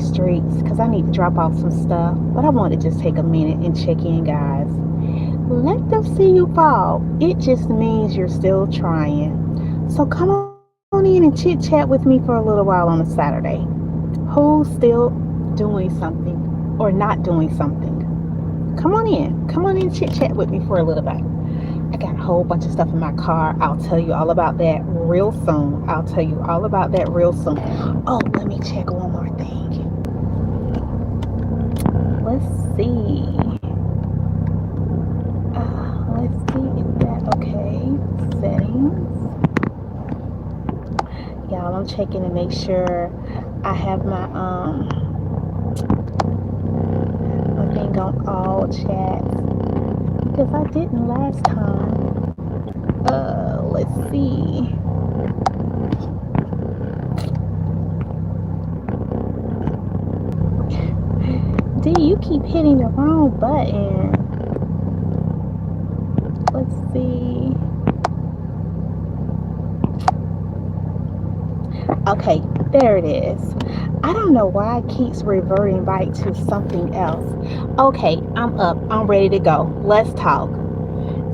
these streets because I need to drop off some stuff. But I want to just take a minute and check in, guys. Let them see you fall. It just means you're still trying. So come on in and chit chat with me for a little while on a Saturday. Who's still doing something or not doing something? Come on in. Come on in and chit chat with me for a little bit. I got a whole bunch of stuff in my car. I'll tell you all about that real soon. I'll tell you all about that real soon. Oh, let me check one more thing. Let's see. Let's see if that okay. Settings. Y'all, I'm checking to make sure I have my thing on all chats because I didn't last time. Let's see. D, you keep hitting the wrong button. Let's see. Okay, there it is. I don't know why it keeps reverting back to something else. Okay, I'm up. I'm ready to go. Let's talk.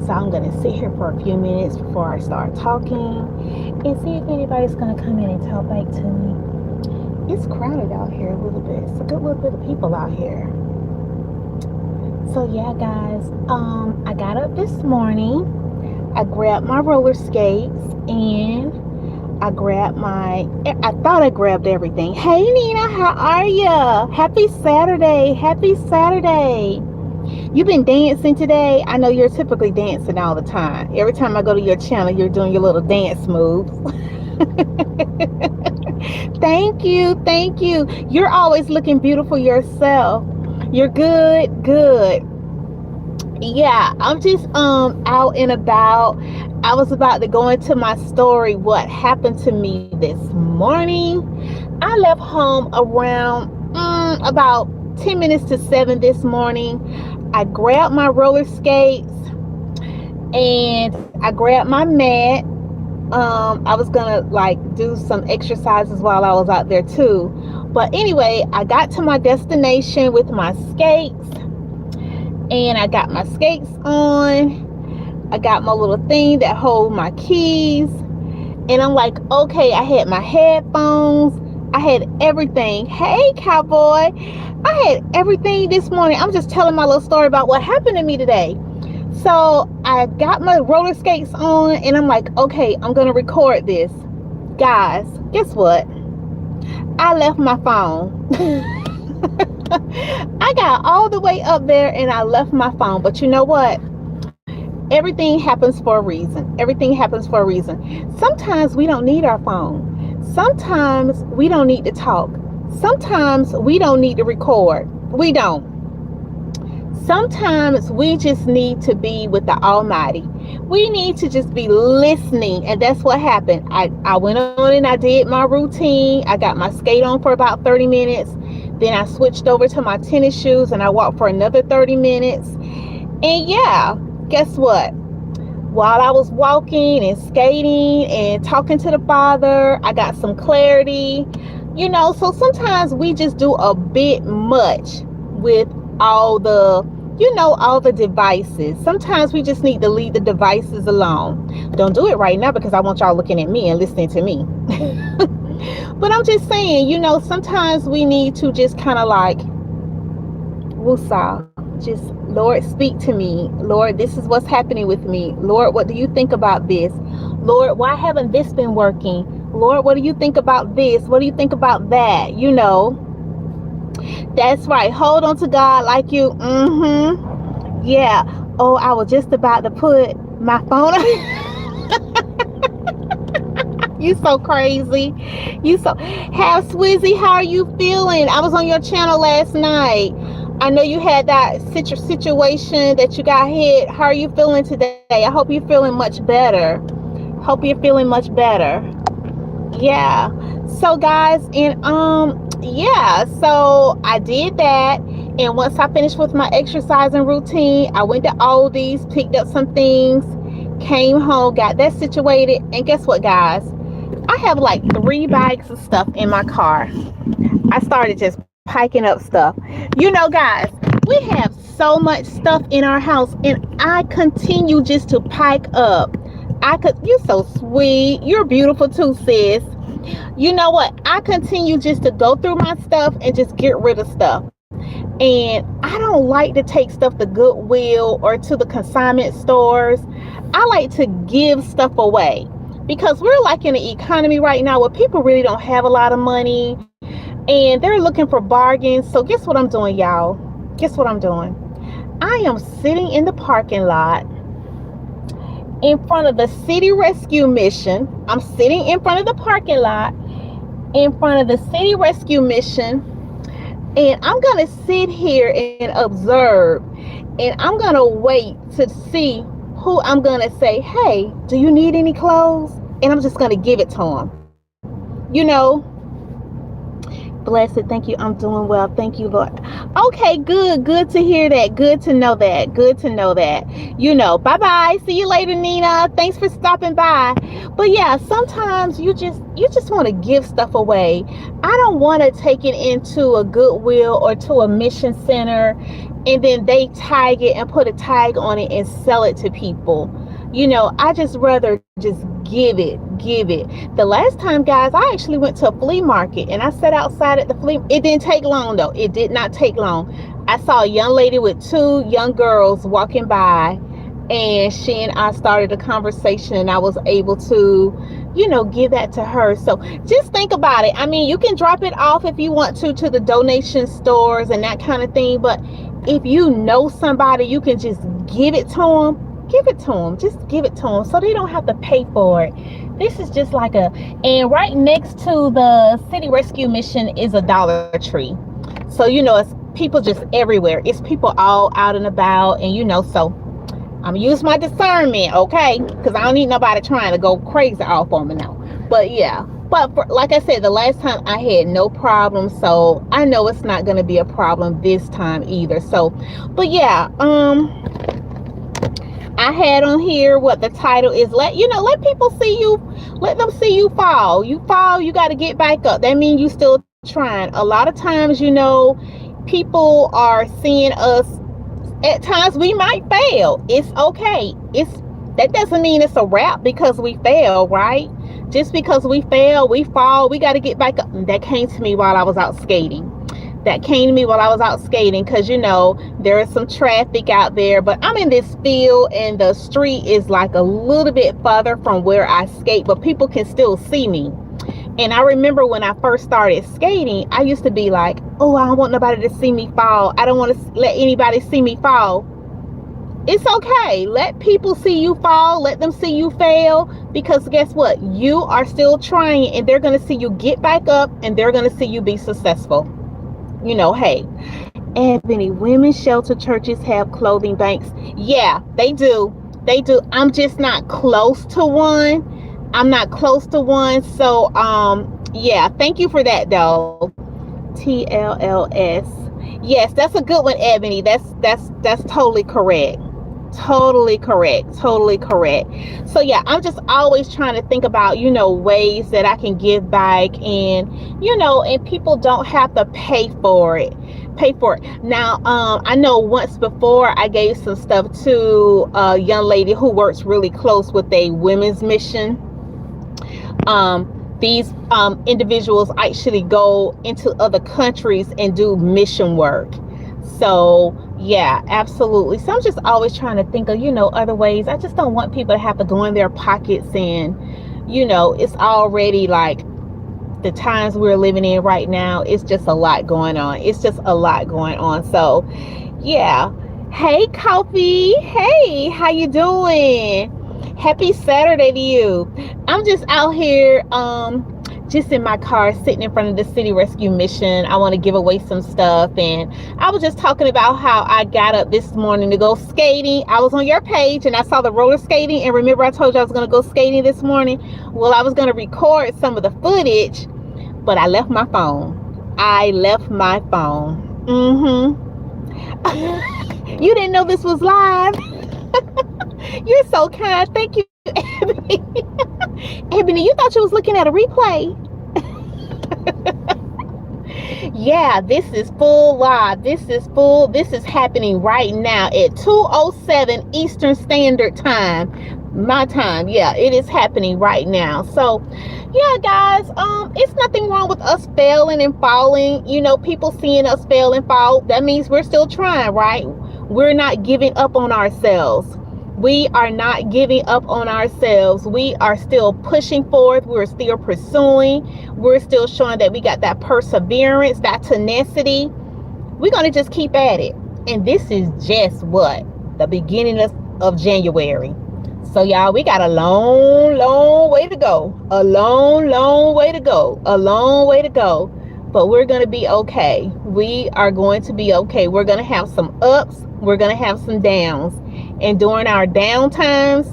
So I'm going to sit here for a few minutes before I start talking and see if anybody's going to come in and talk back to me. It's crowded out here a little bit. It's a good little bit of people out here. So yeah, guys, I got up this morning. I grabbed my roller skates and I thought I grabbed everything. Hey Nina, how are you? Happy Saturday. Happy Saturday. You've been dancing today? I know you're typically dancing all the time. Every time I go to your channel, you're doing your little dance moves. Thank you. Thank you. You're always looking beautiful yourself. You're good. Yeah, I'm just out and about. I was about to go into my story, what happened to me this morning. I left home around about 10 minutes to 7 this morning. I grabbed my roller skates and I grabbed my mat. I was gonna like do some exercises while I was out there too. But anyway, I got to my destination with my skates and I got my skates on. I got my little thing that hold my keys. And I'm like, okay, I had my headphones. I had everything. Hey, cowboy. I had everything this morning. I'm just telling my little story about what happened to me today. So I got my roller skates on and I'm like, okay, I'm going to record this. Guys, guess what? I left my phone. I got all the way up there and I left my phone. But you know what? Everything happens for a reason. Everything happens for a reason. Sometimes we don't need our phone. Sometimes we don't need to talk. Sometimes we don't need to record. We don't. Sometimes we just need to be with the Almighty. We need to just be listening. And that's what happened. I went on and I did my routine. I got my skate on for about 30 minutes. Then I switched over to my tennis shoes and I walked for another 30 minutes. And yeah, guess what? While I was walking and skating and talking to the Father, I got some clarity. You know, so sometimes we just do a bit much with all the devices. Sometimes we just need to leave the devices alone. Don't do it right now because I want y'all looking at me and listening to me. But I'm just saying, you know, sometimes we need to just kind of like, woosah, just, Lord, speak to me. Lord, this is what's happening with me. Lord, what do you think about this? Lord, why haven't this been working? Lord, what do you think about this? What do you think about that? You know, that's right. Hold on to God like you. Yeah. Oh, I was just about to put my phone on. You so crazy. How Swizzy, how are you feeling? I was on your channel last night. I know you had that situation that you got hit. How are you feeling today? I hope you're feeling much better. Yeah. So guys, and yeah, so I did that. And once I finished with my exercising routine, I went to Aldi's, picked up some things, came home, got that situated. And guess what, guys? I have like 3 bags of stuff in my car. I started just piking up stuff. Guys, we have so much stuff in our house, and I continue just to pike up. You're so sweet. You're beautiful too, sis. You know what? I continue just to go through my stuff and just get rid of stuff. And I don't like to take stuff to Goodwill or to the consignment stores. I like to give stuff away because we're like in an economy right now where people really don't have a lot of money and they're looking for bargains. So guess what I'm doing, y'all? Guess what I'm doing? I am sitting in the parking lot in front of the City Rescue Mission. I'm sitting in front of the parking lot in front of the City Rescue Mission, and I'm going to sit here and observe, and I'm going to wait to see who I'm going to say, hey, do you need any clothes? And I'm just going to give it to them. Blessed, thank you. I'm doing well. Thank you, Lord. Okay, good. Good to hear that. Good to know that. Good to know that. Bye-bye. See you later, Nina. Thanks for stopping by. But yeah, sometimes you just want to give stuff away. I don't want to take it into a Goodwill or to a mission center and then they tag it and put a tag on it and sell it to people. I just rather just give it. The last time, guys, I actually went to a flea market and I sat outside at the flea. It didn't take long though. It did not take long. I saw a young lady with two young girls walking by, and she and I started a conversation, and I was able to, give that to her. So just think about it. I mean, you can drop it off if you want to the donation stores and that kind of thing. But if you know somebody, you can just give it to them. Give it to them. Just give it to them so they don't have to pay for it. This is just like and right next to the City Rescue Mission is a Dollar Tree. So, it's people just everywhere. It's people all out and about, and so I'm gonna use my discernment, okay? Because I don't need nobody trying to go crazy off on me now. But yeah, like I said, the last time I had no problem, so I know it's not gonna be a problem this time either. So, but yeah, I had on here what the title is. Let people see you. Let them see you fall. You fall, you got to get back up. That means you still trying. A lot of times, people are seeing us. At times we might fail. It's okay. That doesn't mean it's a wrap because we fail, right? Just because we fail, we fall, we got to get back up. That came to me while I was out skating. Because there is some traffic out there, but I'm in this field and the street is like a little bit further from where I skate, but people can still see me. And I remember when I first started skating, I used to be like, oh, I don't want nobody to see me fall. I don't want to let anybody see me fall. It's okay. Let people see you fall. Let them see you fail, because guess what? You are still trying, and they're going to see you get back up, and they're going to see you be successful. Hey, Ebony, women's shelter churches have clothing banks. Yeah, they do. I'm just not close to one. So, yeah, thank you for that though. TLLS. Yes, that's a good one, Ebony. That's totally correct. Totally correct. So yeah, I'm just always trying to think about, ways that I can give back, and, and people don't have to pay for it. Now, I know once before I gave some stuff to a young lady who works really close with a women's mission. These individuals actually go into other countries and do mission work. So yeah, absolutely. So I'm just always trying to think of, other ways. I just don't want people to have to go in their pockets, and, it's already like the times we're living in right now. It's just a lot going on. So yeah. Hey, Kofi. Hey, how you doing? Happy Saturday to you. I'm just out here, just in my car, sitting in front of the City Rescue Mission. I want to give away some stuff, and I was just talking about how I got up this morning to go skating. I was on your page and I saw the roller skating, and remember I told you I was going to go skating this morning? Well, I was going to record some of the footage, but I left my phone. You didn't know this was live? You're so kind. Thank you, Ebony. Ebony, you thought you was looking at a replay. Yeah, this is full live. This is happening right now at 2:07 Eastern Standard Time. My time. Yeah, it is happening right now. So, yeah, guys, it's nothing wrong with us failing and falling. You know, people seeing us fail and fall, that means we're still trying, right? We're not giving up on ourselves. We are not giving up on ourselves. We are still pushing forth. We're still pursuing. We're still showing that we got that perseverance, that tenacity. We're going to just keep at it. And this is just what? The beginning of January. So, y'all, we got a long way to go. A long way to go. A long way to go. But we're going to be okay. We are going to be okay. We're going to have some ups. We're going to have some downs. And during our down times,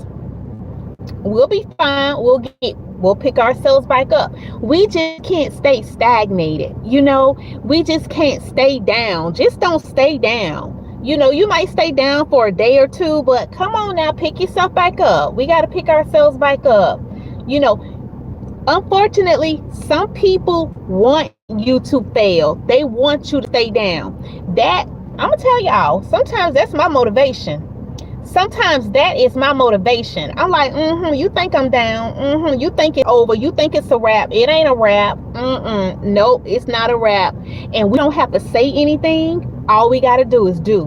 we'll be fine. We'll pick ourselves back up. We just can't stay stagnated. You know, we just can't stay down. Just don't stay down. You know, you might stay down for a day or two, but come on now, pick yourself back up. We got to pick ourselves back up. You know, unfortunately, some people want you to fail. They want you to stay down. That, I'm going to tell y'all, sometimes that's my motivation. Sometimes that is my motivation. I'm like, you think I'm down. You think it's over. You think it's a wrap. It ain't a wrap. Nope, it's not a wrap. And we don't have to say anything. All we got to do is do.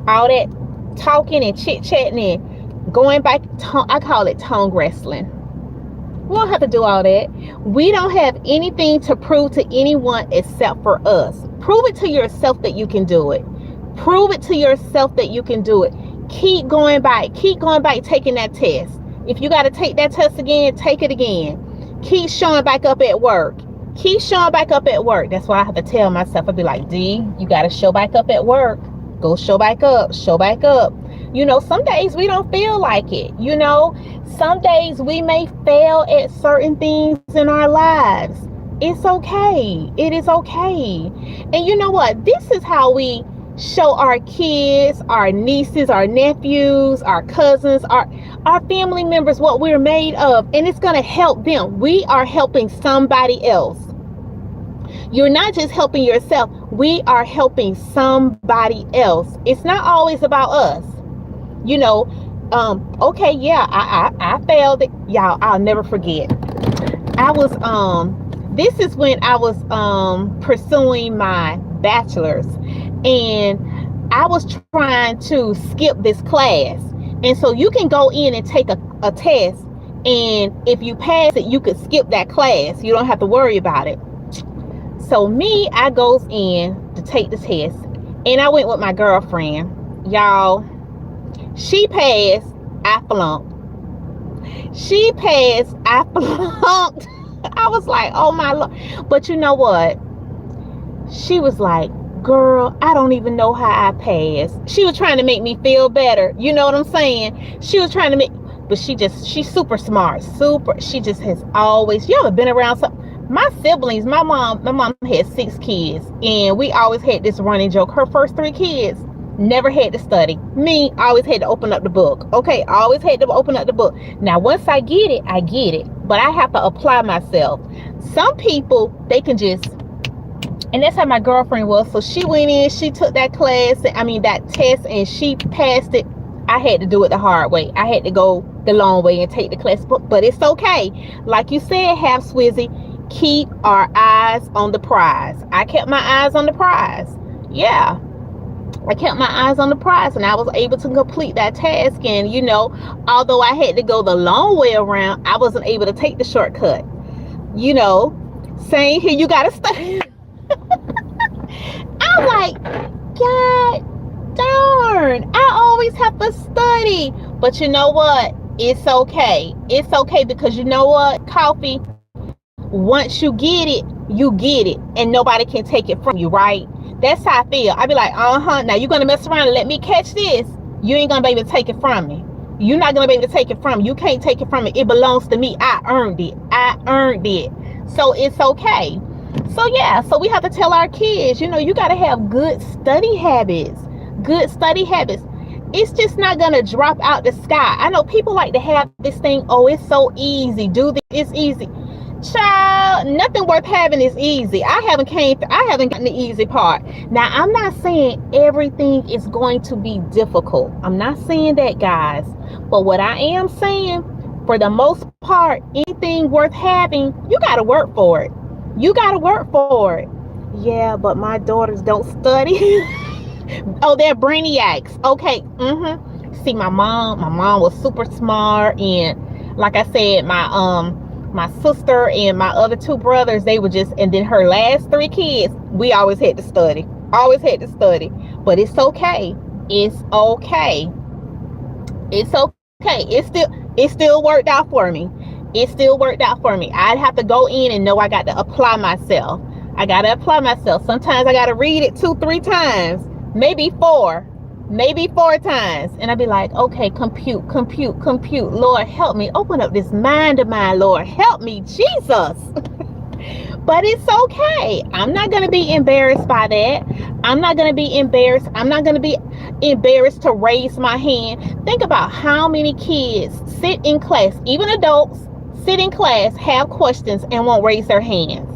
All that talking and chit-chatting and going back, I call it tongue wrestling. We don't have to do all that. We don't have anything to prove to anyone except for us. Prove it to yourself that you can do it. Prove it to yourself that you can do it. Keep going back taking that test. If you got to take that test again, take it again. Keep showing back up at work. Keep showing back up at work. That's why I have to tell myself, I'll be like, D, you got to show back up at work. Go show back up. You know, some days we don't feel like it. You know, some days we may fail at certain things in our lives. It's okay. It is okay. And you know what? This is how we show our kids, our nieces, our nephews, our cousins, our family members what we're made of. And it's going to help them. We are helping somebody else. You're not just helping yourself. We are helping somebody else. It's not always about us. You know, okay, yeah, I failed it. Y'all, I'll never forget. This is when I was pursuing my bachelor's, and I was trying to skip this class. And so you can go in and take a test, and if you pass it, you could skip that class. You don't have to worry about it. So I goes in to take the test, and I went with my girlfriend. Y'all, she passed, I flunked. She passed, I flunked. I was like, oh my Lord. But you know what? She was like, girl, I don't even know how I passed. She was trying to make me feel better. You know what I'm saying? She was trying to make, but she's super smart. She just has always, you ever been around some, my siblings, my mom had 6 kids, and we always had this running joke. Her first 3 kids never had to study. Me, I always had to open up the book. Okay, I always had to open up the book. Now, once I get it, I get it. But I have to apply myself. Some people, they can just, and that's how my girlfriend was. So she went in, she took that test, and she passed it. I had to do it the hard way. I had to go the long way and take the class, but it's okay. Like you said, Half Swizzy, keep our eyes on the prize. I kept my eyes on the prize. Yeah, I kept my eyes on the prize, and I was able to complete that task. And you know, although I had to go the long way around, I wasn't able to take the shortcut. You know, saying here, you gotta study. I'm like, God darn, I always have to study. But you know what? It's okay. It's okay, because you know what, Coffee? Once you get it, you get it, and nobody can take it from you, right? That's how I feel. I be like, now you're gonna mess around and let me catch this. You ain't gonna be able to take it from me. You're not gonna be able to take it from me. You can't take it from me. It belongs to me. I earned it. So it's okay. So yeah, so we have to tell our kids, you know, you got to have good study habits. It's just not going to drop out the sky. I know people like to have this thing, oh, it's so easy. Do this, it's easy. Child, nothing worth having is easy. I haven't gotten the easy part. Now, I'm not saying everything is going to be difficult. I'm not saying that, guys. But what I am saying, for the most part, anything worth having, you got to work for it. You got to work for it. Yeah, but my daughters don't study. Oh, they're brainiacs. Okay. See, my mom was super smart, and like I said, my sister and my other two brothers, they were just, and then her last three kids, we always had to study. Always had to study. But it's okay. It's okay. It's okay. It still worked out for me. It still worked out for me. I'd have to go in and know I got to apply myself. I got to apply myself. Sometimes I got to read it 2-3 times, maybe four times. And I'd be like, okay, compute. Lord, help me. Open up this mind of mine, Lord. Help me, Jesus. But it's okay. I'm not going to be embarrassed by that. I'm not going to be embarrassed. I'm not going to be embarrassed to raise my hand. Think about how many kids sit in class, even adults sit in class, have questions and won't raise their hands.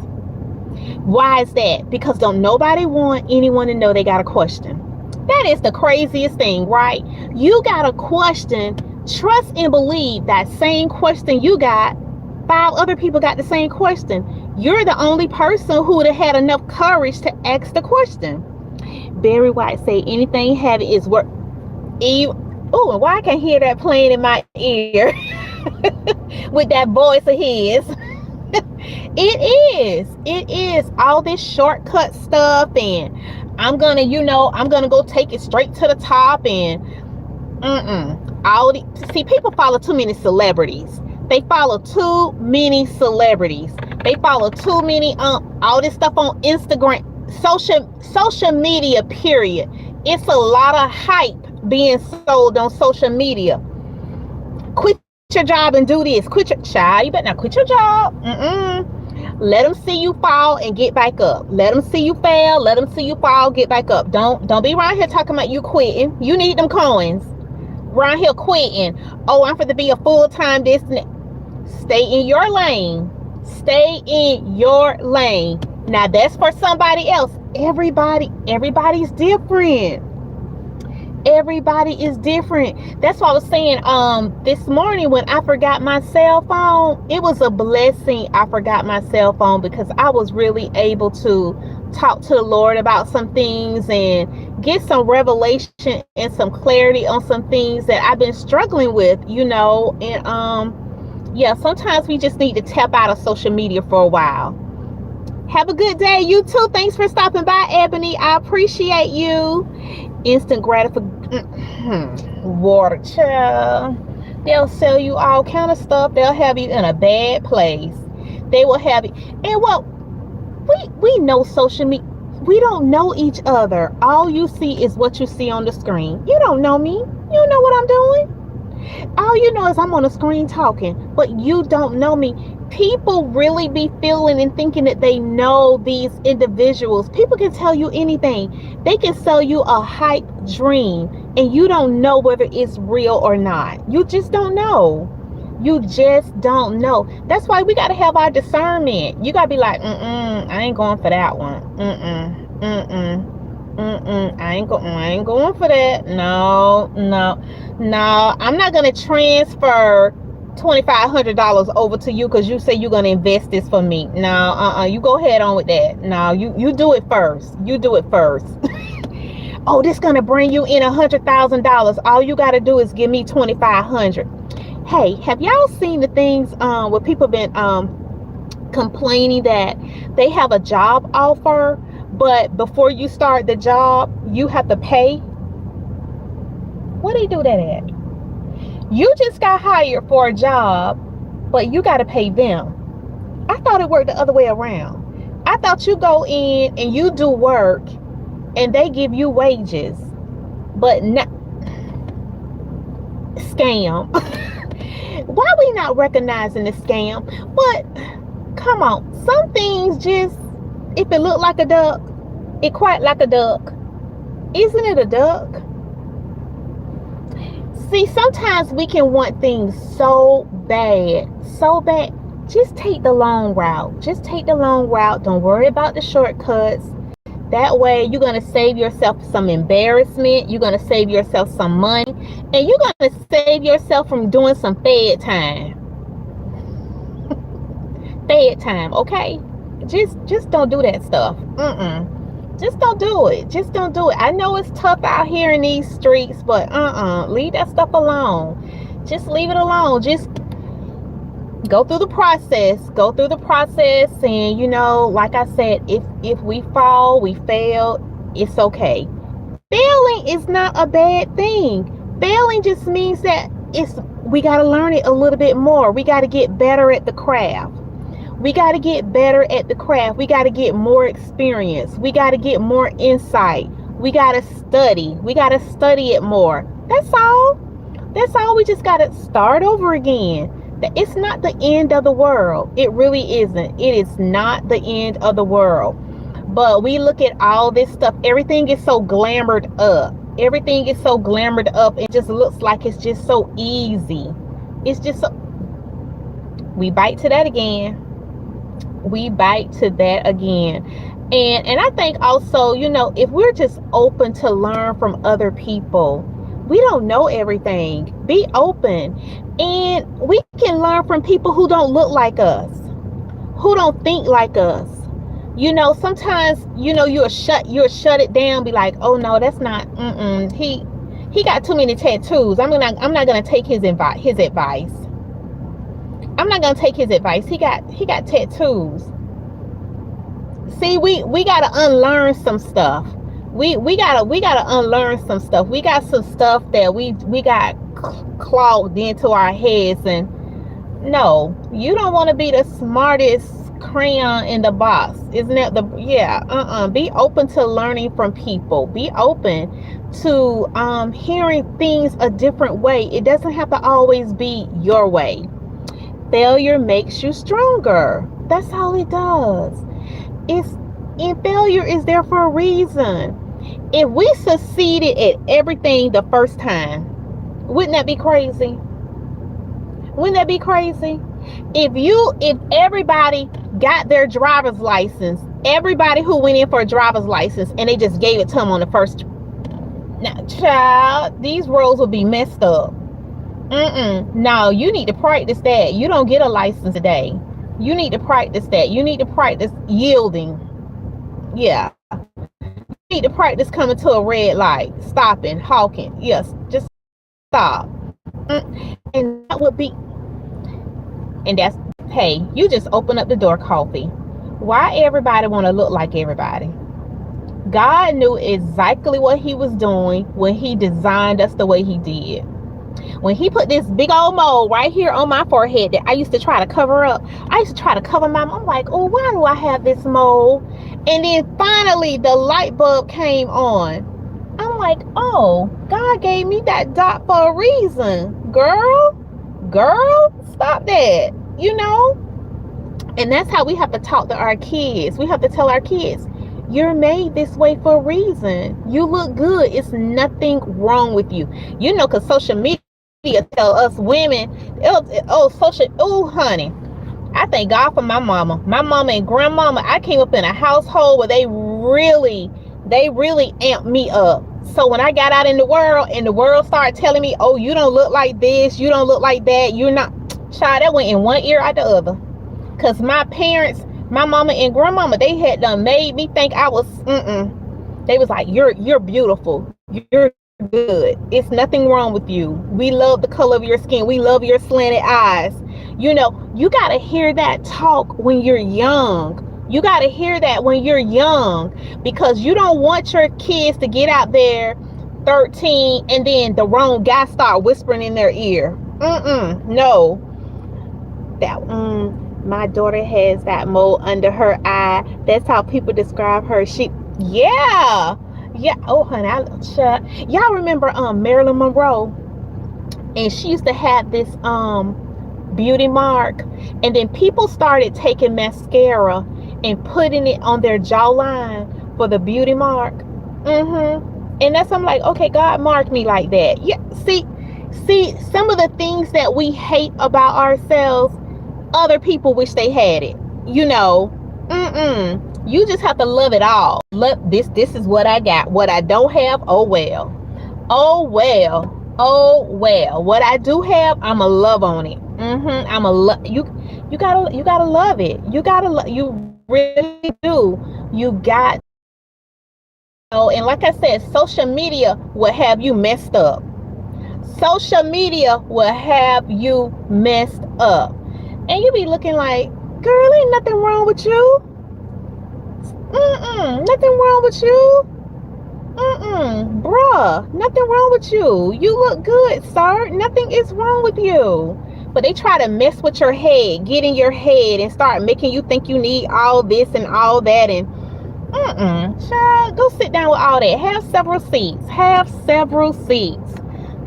Why is that? Because don't nobody want anyone to know they got a question. That is the craziest thing, right? You got a question. Trust and believe that same question you got, 5 other people got the same question. You're the only person who would have had enough courage to ask the question. Barry White say anything heavy is worth. Oh, and why I can't hear that playing in my ear with that voice of his. It is all this shortcut stuff, and I'm gonna go take it straight to the top, and see, people follow too many celebrities. They follow too many celebrities. They follow too many all this stuff on Instagram, social media, period. It's a lot of hype being sold on social media. Quit your job and do this. Quit your child. You better not quit your job. Let them see you fall and get back up. Let them see you fail. Let them see you fall, get back up. Don't be around here talking about you quitting. You need them coins. Around here quitting. Oh, I'm for to be a full-time this and that. Stay in your lane. Stay in your lane. Now that's for somebody else. Everybody's different. Everybody is different. That's what I was saying this morning when I forgot my cell phone. It was a blessing I forgot my cell phone, because I was really able to talk to the Lord about some things and get some revelation and some clarity on some things that I've been struggling with, and yeah, sometimes we just need to tap out of social media for a while. Have a good day, you too. Thanks for stopping by, Ebony. I appreciate you. Instant gratification. Water, child. They'll sell you all kind of stuff. They'll have you in a bad place. They will have you. And well, we know social media. We don't know each other. All you see is what you see on the screen. You don't know me. You don't know what I'm doing. All you know is I'm on a screen talking, but you don't know me. People really be feeling and thinking that they know these individuals. People can tell you anything. They can sell you a hype dream, and you don't know whether it's real or not. You just don't know. You just don't know. That's why we got to have our discernment. You got to be like, I ain't going for that one. I ain't going for that. No. I'm not going to transfer $2,500 over to you because you say you're going to invest this for me. No, you go ahead on with that. No, you do it first. You do it first. Oh, this going to bring you in $100,000. All you got to do is give me $2,500. Hey, have y'all seen the things where people been complaining that they have a job offer, but before you start the job, you have to pay? Where do you do that at? You just got hired for a job, but you got to pay them. I thought it worked the other way around. I thought you go in and you do work and they give you wages, but not scam. Why are we not recognizing the scam? But come on, some things just, if it look like a duck, it quack like a duck. Isn't it a duck? See, sometimes we can want things so bad, just take the long route. Just take the long route. Don't worry about the shortcuts. That way, you're going to save yourself some embarrassment. You're going to save yourself some money. And you're going to save yourself from doing some fed time. Fed time, okay? Just don't do that stuff. Just don't do it. Just don't do it. I know it's tough out here in these streets, but leave that stuff alone. Just leave it alone. Just go through the process. Go through the process, and like I said, if we fall, we fail. It's okay. Failing is not a bad thing. Failing just means that we got to learn it a little bit more. We got to get better at the craft. We got to get better at the craft. We got to get more experience. We got to get more insight. We got to study. We got to study it more. That's all. That's all. We just got to start over again. It's not the end of the world. It really isn't. It is not the end of the world. But we look at all this stuff. Everything is so glamored up. Everything is so glamored up. It just looks like it's just so easy. It's just so... We bite to that again. We bite to that again. And I think also, if we're just open to learn from other people, we don't know everything. Be open. And we can learn from people who don't look like us, who don't think like us. Sometimes, you'll shut it down, be like, oh no, that's not, he got too many tattoos. I'm not gonna take his advice. I'm not gonna take his advice. He got tattoos. See, we gotta unlearn some stuff. We gotta unlearn some stuff. We got some stuff that we got clogged into our heads, and no, you don't want to be the smartest crayon in the box. Isn't that be open to learning from people. Be open to hearing things a different way. It doesn't have to always be your way. Failure makes you stronger. That's all it does. Failure is there for a reason. If we succeeded at everything the first time, wouldn't that be crazy? Wouldn't that be crazy? If everybody got their driver's license, everybody who went in for a driver's license and they just gave it to them on the first, now, child, these roads would be messed up. No, you need to practice that. You don't get a license today. You need to practice that. You need to practice yielding. Yeah. You need to practice coming to a red light, stopping, honking. Yes, just stop. And that would be, and that's, hey, you just open up the door, coffee. Why everybody want to look like everybody? God knew exactly what he was doing when he designed us the way he did. When he put this big old mole right here on my forehead that I used to try to cover up. I used to try to cover my, I'm like, oh, why do I have this mole? And then finally the light bulb came on. I'm like, oh, God gave me that dot for a reason. Girl, stop that, And that's how we have to talk to our kids. We have to tell our kids, you're made this way for a reason. You look good. It's nothing wrong with you. Because social media tell us women, honey, I thank God for my mama and grandmama. I came up in a household where they really amped me up. So when I got out in the world and the world started telling me, oh, you don't look like this, you don't look like that, you're not, child, that went in one ear out the other. Because my parents, my mama and grandmama, they had done made me think I was, They was like, you're beautiful. You're good. It's nothing wrong with you. We love the color of your skin. We love your slanted eyes. You got to hear that talk when you're young. You got to hear that when you're young, because you don't want your kids to get out there 13 and then the wrong guy start whispering in their ear. No. That my daughter has that mole under her eye. That's how people describe her. Yeah. Oh, honey, y'all remember Marilyn Monroe? And she used to have this beauty mark, and then people started taking mascara and putting it on their jawline for the beauty mark. And that's, I'm like, okay, God marked me like that. Yeah. See, some of the things that we hate about ourselves, Other people wish they had it. You know, you just have to love it all. Love this. This is what I got. What I don't have, oh well. Oh well. Oh well. What I do have, I'ma love on it. I'ma love you. You gotta love it. You really do. You got. Oh, and like I said, social media will have you messed up. Social media will have you messed up, and you be looking like, girl, ain't nothing wrong with you. Nothing wrong with you. Bruh, nothing wrong with you. You look good, sir. Nothing is wrong with you. But they try to mess with your head, get in your head, and start making you think you need all this and all that. And child, go sit down with all that. Have several seats. Have several seats.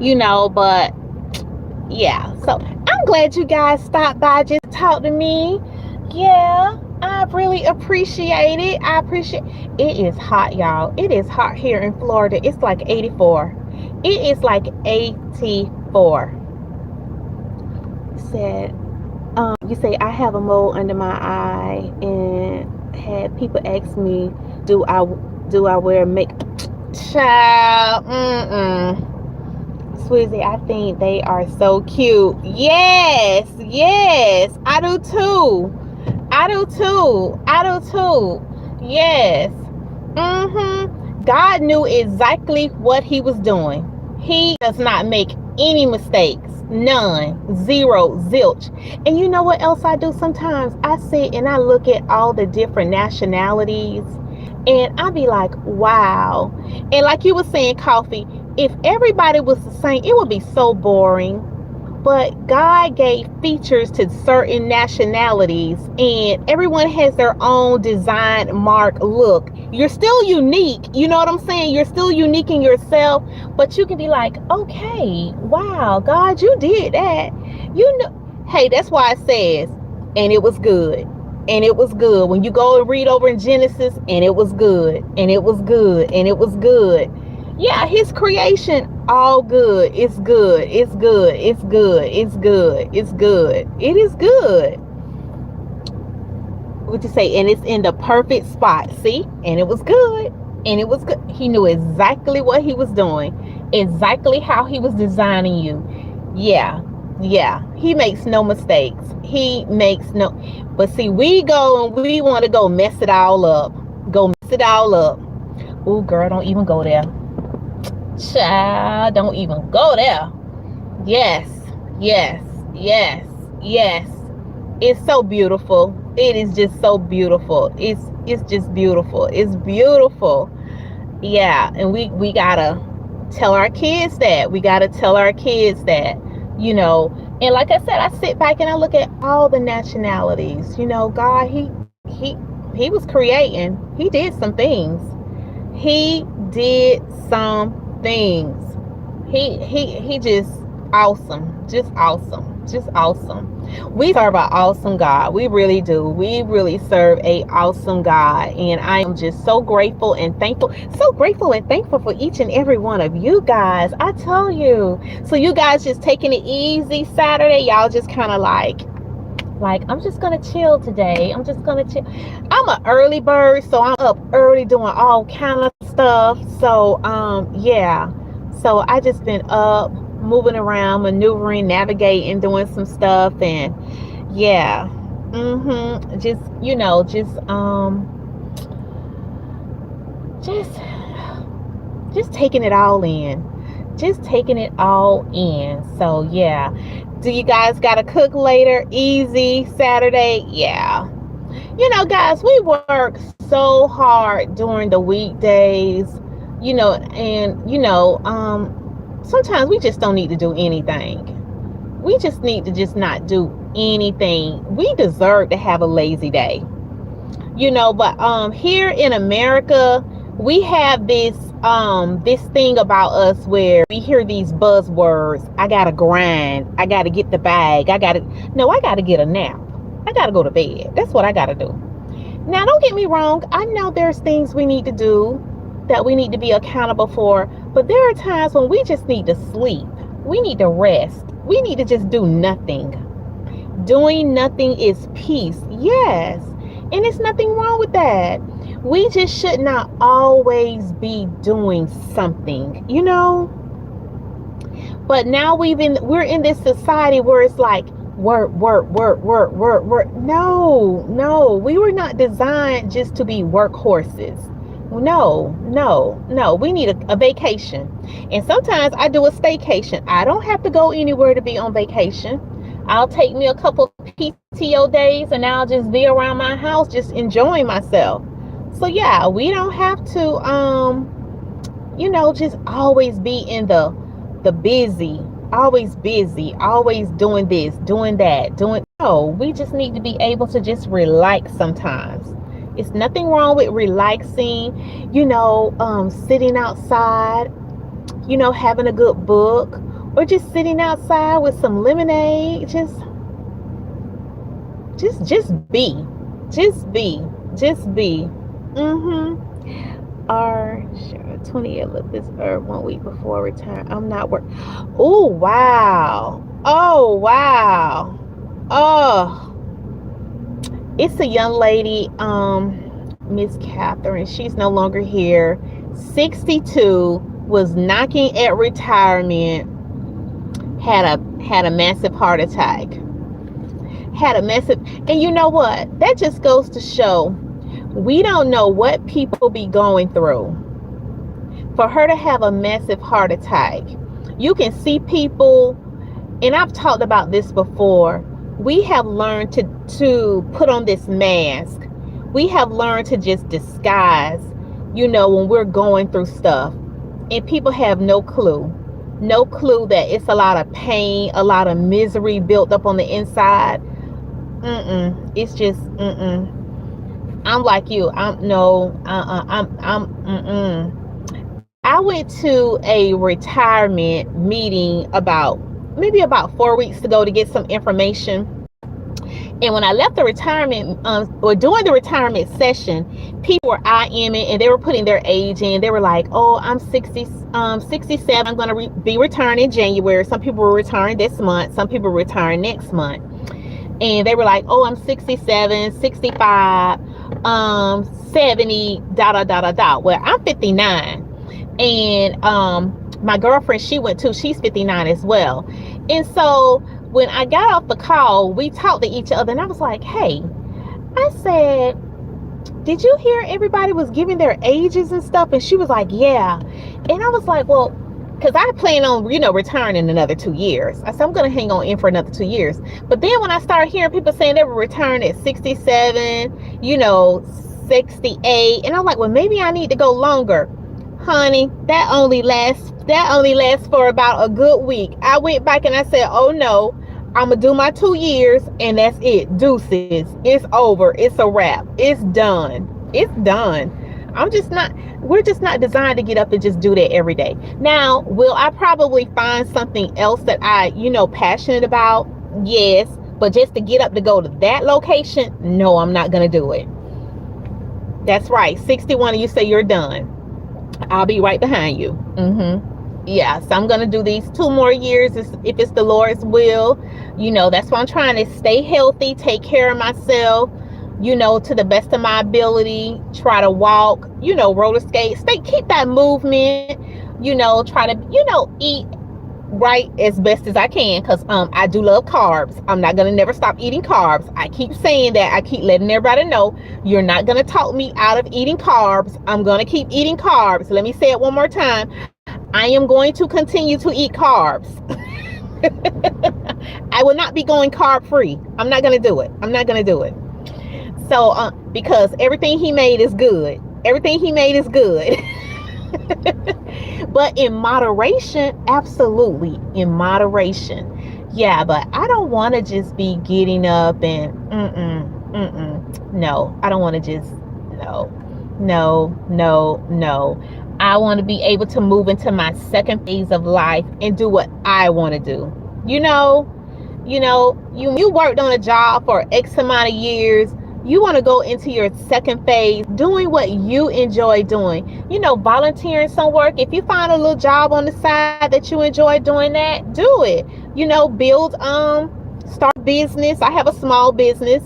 You know, but yeah. So I'm glad you guys stopped by just to talk to me. Yeah, I really appreciate it. I appreciate it. Is hot, y'all. It is hot here in Florida. It's like 84. It is like 84. Said, you say I have a mole under my eye, and had people ask me, do I wear makeup? Child, Swizzy, I think they are so cute. Yes, I do too. I do too. Yes. God knew exactly what he was doing. He does not make any mistakes. None. Zero. Zilch. And you know what else I do sometimes? I sit and I look at all the different nationalities, and I be like, wow. And like you were saying, Coffee, if everybody was the same, it would be so boring. But God gave features to certain nationalities, and everyone has their own design, mark, look. You're still unique. You know what I'm saying? You're still unique in yourself, but you can be like, okay, wow, God, you did that. You know, hey, that's why it says, and it was good. And it was good. When you go and read over in Genesis, and it was good. And it was good. And it was good. Yeah, his creation, all good. It's good. It's good. It's good. It's good. It's good. It is good. What you say? And it's in the perfect spot. See? And it was good. And it was good. He knew exactly what he was doing. Exactly how he was designing you. Yeah. He makes no mistakes. He makes no. But see, we go and we want to go mess it all up. Go mess it all up. Ooh, girl, don't even go there. Child, don't even go there. Yes. It's so beautiful. It is just so beautiful. It's just beautiful. It's beautiful. Yeah, and we gotta tell our kids that. We gotta tell our kids that, you know. And like I said, I sit back and I look at all the nationalities. You know, God, he was creating. He did some things. He did some things. He just awesome. Just awesome. We serve an awesome God. We really do. We really serve a awesome God. And I am just so grateful and thankful. So grateful and thankful for each and every one of you guys. I tell you. So you guys just taking it easy Saturday. Y'all just kind of like I'm just gonna chill today. I'm just gonna chill. I'm an early bird, so I'm up early doing all kind of stuff. So yeah. So I just been up, moving around, maneuvering, navigating, doing some stuff, and yeah. Just, you know, just taking it all in. Just taking it all in. So yeah. Do you guys gotta cook later? Easy Saturday? Yeah. You know, guys, we work so hard during the weekdays, you know, and you know, sometimes we just don't need to do anything. We just need to just not do anything. We deserve to have a lazy day. You know, but here in America, we have this thing about us where we hear these buzzwords. I gotta grind, I gotta get the bag, I gotta get a nap, I gotta go to bed. That's what I gotta do. Now don't get me wrong, I know there's things we need to do that we need to be accountable for, but there are times when we just need to sleep. We need to rest. We need to just do nothing. Doing nothing is peace. Yes. And it's nothing wrong with that. We just should not always be doing something, But now we're in this society where it's like work, work, work, work, work, work. No, no. We were not designed just to be workhorses. No, no, no. We need a vacation. And sometimes I do a staycation. I don't have to go anywhere to be on vacation. I'll take me a couple PTO days and I'll just be around my house just enjoying myself. So yeah, we don't have to just always be in the busy, always doing this, doing that, doing no, we just need to be able to just relax sometimes. It's nothing wrong with relaxing, sitting outside, having a good book, or just sitting outside with some lemonade. Just be. Just be. Just be. Or sure, 20 look this herb 1 week before return. I'm not work. Oh wow. Oh wow. Oh, it's a young lady, Miss Catherine. She's no longer here. 62, was knocking at retirement, had a massive heart attack. And you know what? That just goes to show we don't know what people be going through. For her to have a massive heart attack, you can see people, and I've talked about this before. We have learned to put on this mask. We have learned to just disguise, when we're going through stuff. And people have no clue that it's a lot of pain, a lot of misery built up on the inside. It's just, I'm like you. I went to a retirement meeting maybe about 4 weeks ago to get some information. And when I left the retirement, or during the retirement session, people were IMing and they were putting their age in. They were like, oh, I'm 67. I'm going to be retiring in January. Some people were retiring this month. Some people were retiring next month. And they were like, oh, I'm 67, 65, 70, Well, I'm 59. And my girlfriend, she went too. She's 59 as well. And so when I got off the call, we talked to each other, and I was like, hey, I said, did you hear everybody was giving their ages and stuff? And she was like, yeah. And I was like, well, because I plan on, retiring in another 2 years. I said, I'm going to hang on in for another 2 years. But then when I started hearing people saying they were retiring at 67, 68, and I'm like, well, maybe I need to go longer. Honey, that only lasts for about a good week. I went back and I said, oh no, I'm gonna do my 2 years and that's it. Deuces. It's over. It's a wrap. It's done. We're just not designed to get up and just do that every day. Now, will I probably find something else that I, passionate about? Yes. But just to get up to go to that location, no, I'm not gonna do it. That's right. 61 and you say you're done. I'll be right behind you. Yeah, so I'm going to do these 2 more years if it's the Lord's will. That's why I'm trying to stay healthy, take care of myself, to the best of my ability. Try to walk, roller skate, keep that movement, try to, eat right as best as I can, because I do love carbs. I'm not gonna never stop eating carbs. I keep saying that. I keep letting everybody know you're not gonna talk me out of eating carbs. I'm gonna keep eating carbs. Let me say it one more time. I am going to continue to eat carbs. I will not be going carb free. I'm not gonna do it. So because everything he made is good. But in moderation, absolutely, in moderation. Yeah, but I don't want to just be getting up and no, I don't want to just no. I want to be able to move into my second phase of life and do what I want to do. You worked on a job for X amount of years. You want to go into your second phase, doing what you enjoy doing. Volunteering some work. If you find a little job on the side that you enjoy doing, that do it. Build start business. I have a small business,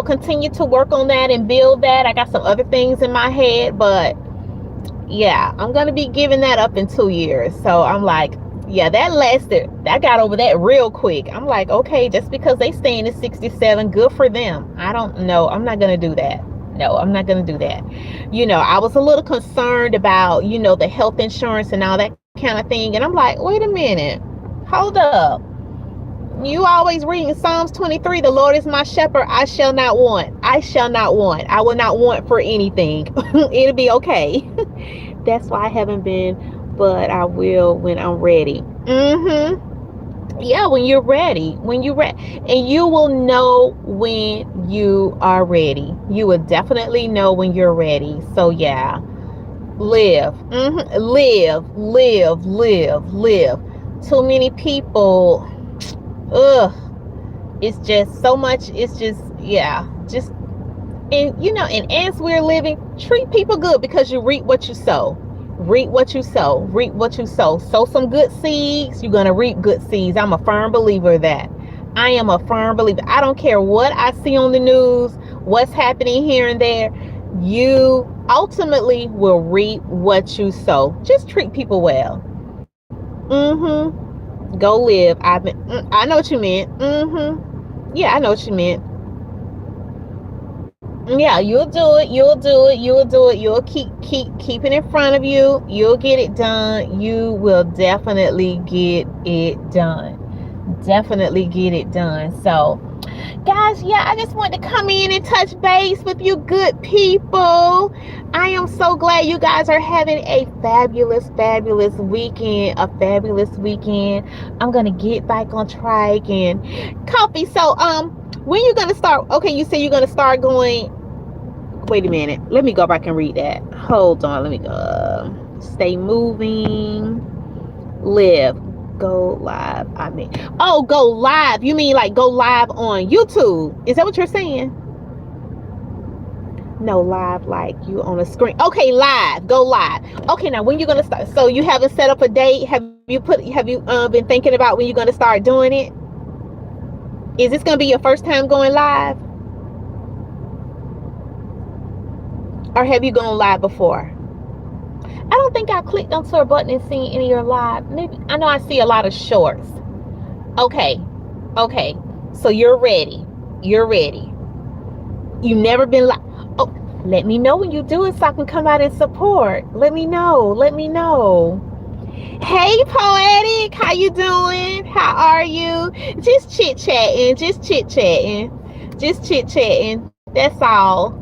continue to work on that and build that. I got some other things in my head, but yeah, I'm going to be giving that up in 2 years. So I'm like, yeah, that lasted. I got over that real quick. I'm like, okay, just because they staying at 67, good for them. I don't know. I'm not going to do that. No, I'm not going to do that. I was a little concerned about, the health insurance and all that kind of thing. And I'm like, wait a minute. Hold up. You always reading Psalms 23. The Lord is my shepherd. I shall not want. I shall not want. I will not want for anything. It'll be okay. That's why I haven't been, but I will when I'm ready. Yeah, when you're ready. When you're ready. And you will know when you are ready. You will definitely know when you're ready. So yeah. Live. Live. Too many people. It's just so much. It's just, yeah. Just, and as we're living, treat people good, because you reap what you sow. Reap what you sow. Reap what you sow. Sow some good seeds. You're going to reap good seeds. I'm a firm believer of that. I am a firm believer. I don't care what I see on the news, what's happening here and there. You ultimately will reap what you sow. Just treat people well. Go live. I know what you meant. Yeah, I know what you meant. Yeah, you'll do it. You'll keep it in front of you. You'll get it done. You will definitely get it done. Definitely get it done. So, guys, yeah, I just want to come in and touch base with you good people. I am so glad you guys are having a fabulous weekend. I'm gonna get back on track and coffee. So when you gonna start? Okay, you said you're gonna start going. Wait a minute, let me go back and read that. Hold on, let me go. Stay moving. Live. Go live. Go live. You mean like go live on YouTube? Is that what you're saying? No, live like you on a screen. Okay, live. Go live. Okay, now when you're gonna start? So you haven't set up a date? Have you been thinking about when you're gonna start doing it? Is this gonna be your first time going live, or have you gone live before? I don't think I clicked onto a button and seen any of your live. Maybe I know I see a lot of shorts. Okay. So you're ready. You never been live. Oh, let me know when you do it so I can come out and support. Let me know. Hey, Poetic, how you doing? How are you? Just chit chatting. That's all.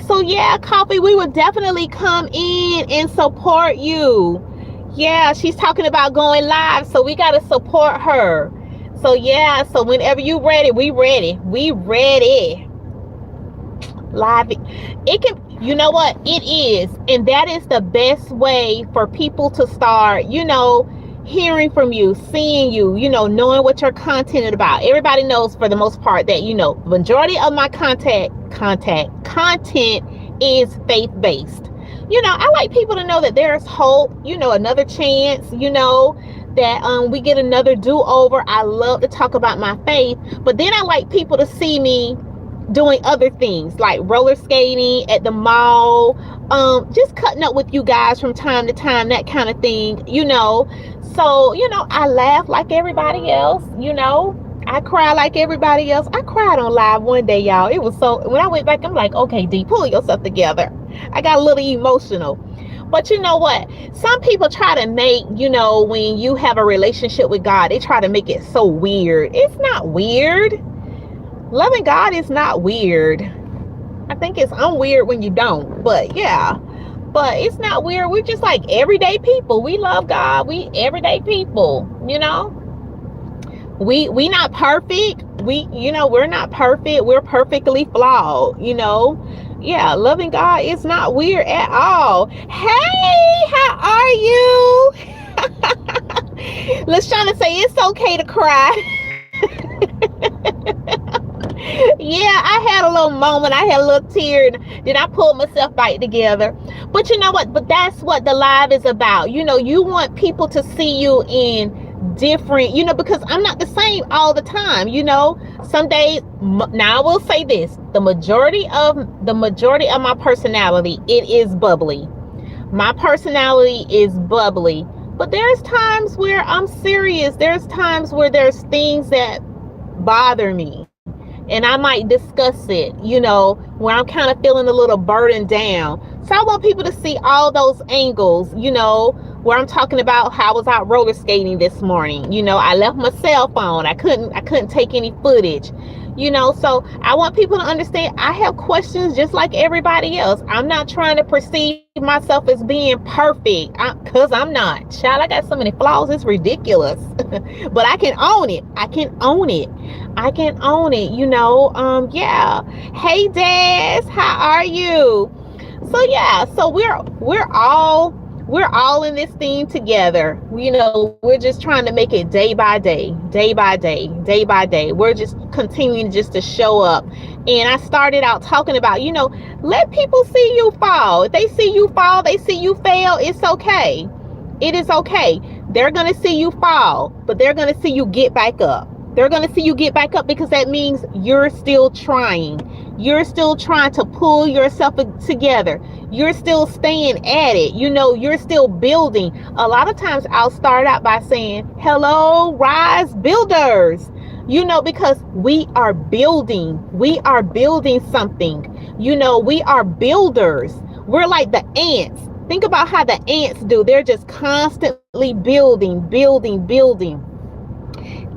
So yeah, Coffee, we will definitely come in and support you. Yeah, she's talking about going live, so we got to support her. So yeah, so whenever you ready, we ready. Live, it can, you know what, it is, and that is the best way for people to start, hearing from you, seeing you, knowing what your content is about. Everybody knows for the most part that, majority of my content is faith-based. I like people to know that there's hope, another chance, that we get another do-over. I love to talk about my faith, but then I like people to see me doing other things like roller skating at the mall, just cutting up with you guys from time to time, that kind of thing, so I laugh like everybody else, I cry like everybody else. I cried on live one day, y'all. It was so, when I went back, I'm like, okay, D, pull yourself together. I got a little emotional. But you know what? Some people try to make, when you have a relationship with God, they try to make it so weird. It's not weird. Loving God is not weird. I think it's unweird when you don't. But yeah. But it's not weird. We're just like everyday people. We love God. We everyday people, We not perfect. We're not perfect. We're perfectly flawed, Yeah, loving God is not weird at all. Hey, how are you? LaShawna say it's okay to cry. Yeah, I had a little moment. I had a little tear, and then I pulled myself back together. But you know what? But that's what the live is about. You want people to see you in different, because I'm not the same all the time. Some days, now I will say this, the majority of my personality, it is bubbly. My personality is bubbly, but there's times where I'm serious. There's times where there's things that bother me, and I might discuss it, where I'm kind of feeling a little burdened down. So I want people to see all those angles, where I'm talking about how I was out roller skating this morning. I left my cell phone. I couldn't take any footage. So I want people to understand I have questions just like everybody else. I'm not trying to perceive myself as being perfect, because I'm not. Child, I got so many flaws, it's ridiculous. But I can own it. Yeah. Hey Des, how are you? So yeah, so we're all in this thing together. We're just trying to make it day by day, day by day, day by day. We're just continuing just to show up. And I started out talking about, let people see you fall. If they see you fall, they see you fail, it's okay. It is okay. They're going to see you fall, but they're going to see you get back up. They're going to see you get back up, because that means you're still trying. You're still trying to pull yourself together. You're still staying at it. You're still building. A lot of times I'll start out by saying, hello, rise builders, because we are building. We are building something. We are builders. We're like the ants. Think about how the ants do. They're just constantly building, building, building.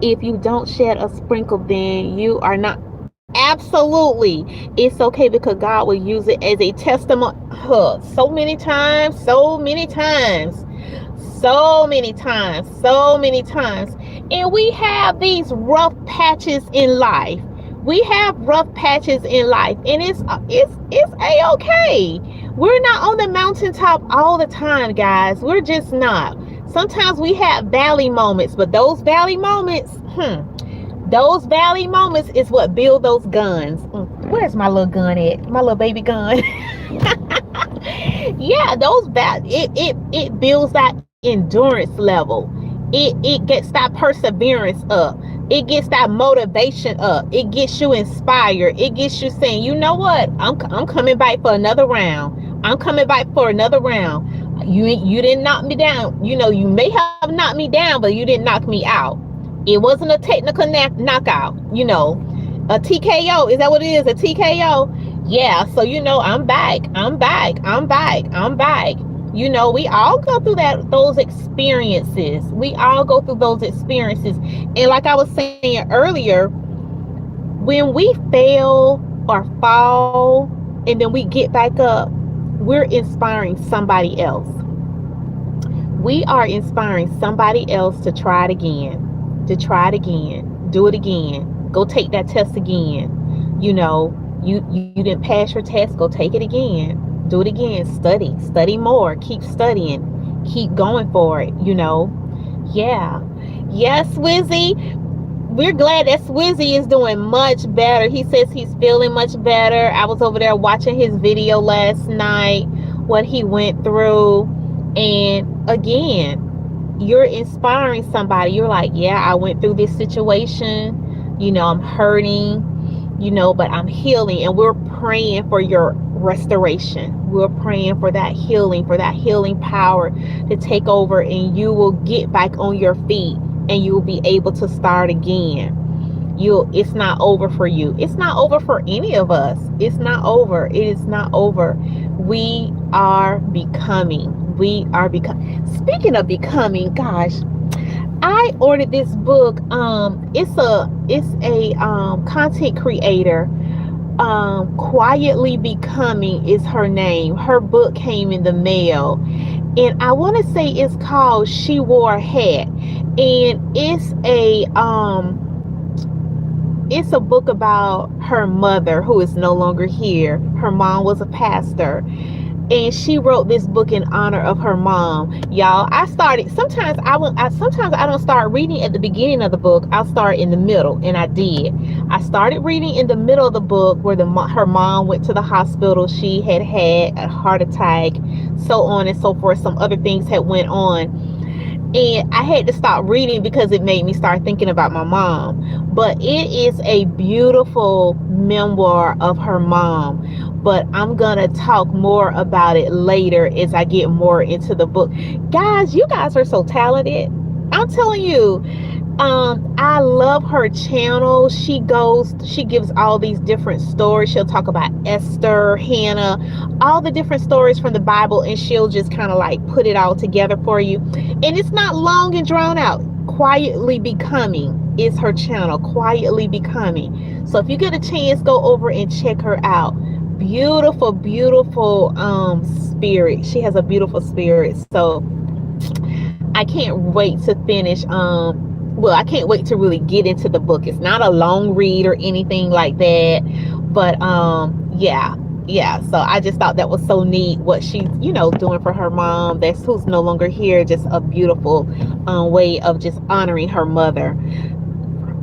If you don't shed a sprinkle, then you are not. Absolutely. It's okay, because God will use it as a testimony. So many times, so many times, so many times, so many times. And we have these rough patches in life. We have rough patches in life, and it's a-okay. We're not on the mountaintop all the time, guys. We're just not. Sometimes we have valley moments, but those valley moments is what build those guns. Where's my little gun at? My little baby gun. Yeah, it builds that endurance level. It gets that perseverance up. It gets that motivation up. It gets you inspired. It gets you saying, you know what? I'm coming back for another round. I'm coming back for another round. You didn't knock me down. You may have knocked me down, but you didn't knock me out. It wasn't a technical knockout. A TKO. Is that what it is? A TKO? Yeah. So I'm back. We all go through those experiences. And like I was saying earlier, when we fail or fall and then we get back up, we're inspiring somebody else. We are inspiring somebody else to try it again, do it again, go take that test again. You didn't pass your test, go take it again, do it again, study more, keep studying, keep going for it. Yeah. Yes, Swizzy. We're glad that Swizzy is doing much better. He says he's feeling much better. I was over there watching his video last night, what he went through. And again, you're inspiring somebody. You're like, yeah, I went through this situation. I'm hurting, but I'm healing. And we're praying for your restoration. We're praying for that healing power to take over, and you will get back on your feet. And you will be able to start again. It's not over for you. It's not over for any of us. It's not over. It is not over. We are becoming. Speaking of becoming, gosh, I ordered this book. It's a content creator. Quietly Becoming is her name. Her book came in the mail. And I want to say it's called She Wore a Hat. And it's a book about her mother, who is no longer here. Her mom was a pastor, and she wrote this book in honor of her mom. Y'all, sometimes I don't start reading at the beginning of the book. I'll start in the middle, and I did. I started reading in the middle of the book where her mom went to the hospital. She had a heart attack, so on and so forth. Some other things had went on. And I had to stop reading because it made me start thinking about my mom. But it is a beautiful memoir of her mom. But I'm going to talk more about it later as I get more into the book. Guys, you guys are so talented. I'm telling you, I love her channel. She gives all these different stories. She'll talk about Esther, Hannah, all the different stories from the Bible, and she'll just kind of like put it all together for you. And it's not long and drawn out. Quietly Becoming is her channel, Quietly Becoming. So if you get a chance, go over and check her out. Beautiful, beautiful spirit. She has a beautiful spirit. So I can't wait to finish. Well, I can't wait to really get into the book. It's not a long read or anything like that, but yeah. So I just thought that was so neat what she's doing for her mom. That's who's no longer here. Just a beautiful way of just honoring her mother.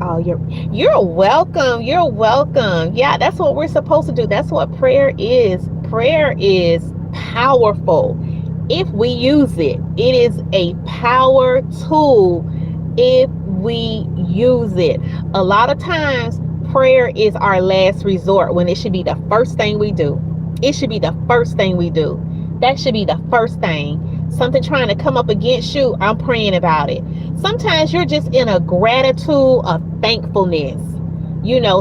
Oh, you're welcome. You're welcome. Yeah, that's what we're supposed to do. That's what prayer is. Prayer is powerful if we use it. It is a power tool if we use it. A lot of times, prayer is our last resort when it should be the first thing we do. It should be the first thing we do. That should be the first thing. Something trying to come up against you, I'm praying about it. Sometimes you're just in a gratitude of thankfulness.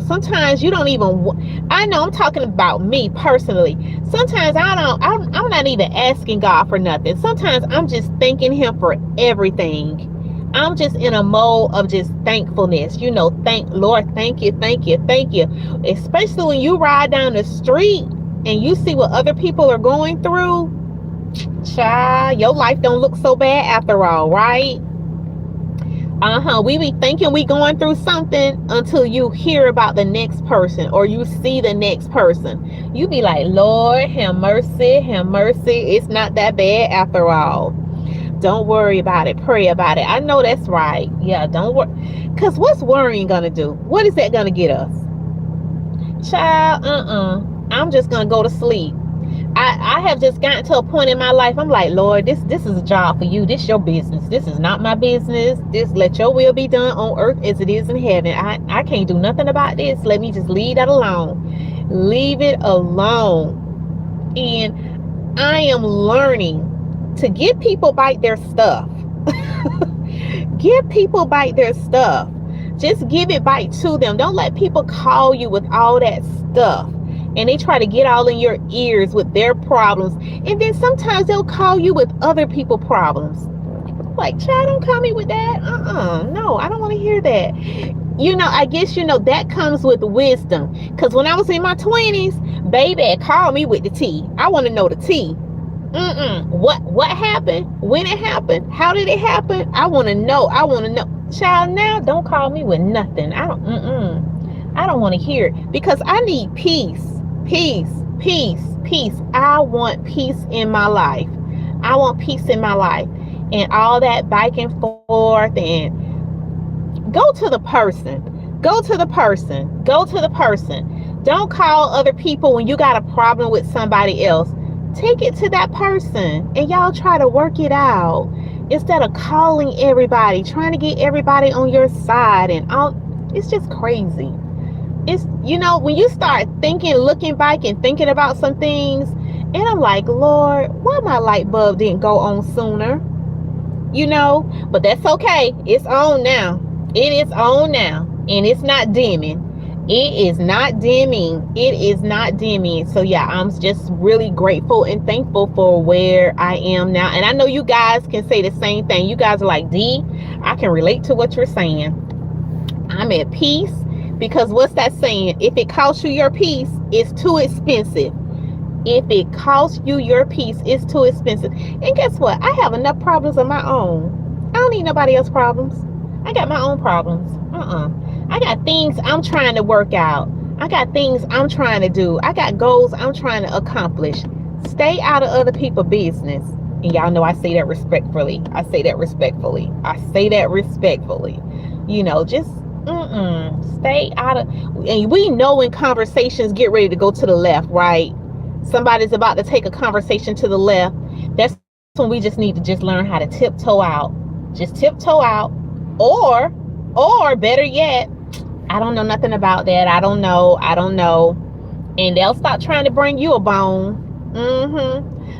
Sometimes you don't even, I know I'm talking about me personally. Sometimes I'm not even asking God for nothing. Sometimes I'm just thanking him for everything. I'm just in a mode of just thankfulness. Thank Lord, thank you, thank you, thank you. Especially when you ride down the street and you see what other people are going through. Child, your life don't look so bad after all, right? We be thinking we going through something until you hear about the next person or you see the next person. You be like, Lord, have mercy, have mercy. It's not that bad after all. Don't worry about it. Pray about it. I know that's right. Yeah, don't worry. Because what's worrying going to do? What is that going to get us? Child, I'm just going to go to sleep. I have just gotten to a point in my life. I'm like, Lord, this is a job for you. This your business. This is not my business. This, let your will be done on earth as it is in heaven. I can't do nothing about this. Let me just leave that alone. Leave it alone. And I am learning to give people back their stuff. Give people back their stuff. Just give it back to them. Don't let people call you with all that stuff. And they try to get all in your ears with their problems. And then sometimes they'll call you with other people's problems. Like, child, don't call me with that. No, I don't want to hear that. I guess, that comes with wisdom. Because when I was in my 20s, baby, call me with the tea. I want to know the tea. What happened? When it happened? How did it happen? I want to know. Child, now don't call me with nothing. I don't want to hear it because I need peace. Peace. I want peace in my life. I want peace in my life. And all that back and forth, and go to the person. Don't call other people when you got a problem with somebody else. Take it to that person and y'all try to work it out instead of calling everybody, trying to get everybody on your side and all. It's just crazy. It's, when you start looking back and thinking about some things, and I'm like, Lord, why my light bulb didn't go on sooner? But that's okay. It's on now. It is on now. And it's not dimming. It is not dimming. So yeah, I'm just really grateful and thankful for where I am now. And I know you guys can say the same thing. You guys are like, D, I can relate to what you're saying. I'm at peace. Because what's that saying? If it costs you your peace, it's too expensive. If it costs you your peace, it's too expensive. And guess what? I have enough problems of my own. I don't need nobody else's problems. I got my own problems. I got things I'm trying to work out. I got things I'm trying to do. I got goals I'm trying to accomplish. Stay out of other people's business. And y'all know I say that respectfully. Just stay out of, and we know when conversations get ready to go to the left, right? Somebody's about to take a conversation to the left. That's when we just need to just learn how to tiptoe out Just tiptoe out. Or, or better yet, I don't know nothing about that. I don't know. And they'll start trying to bring you a bone.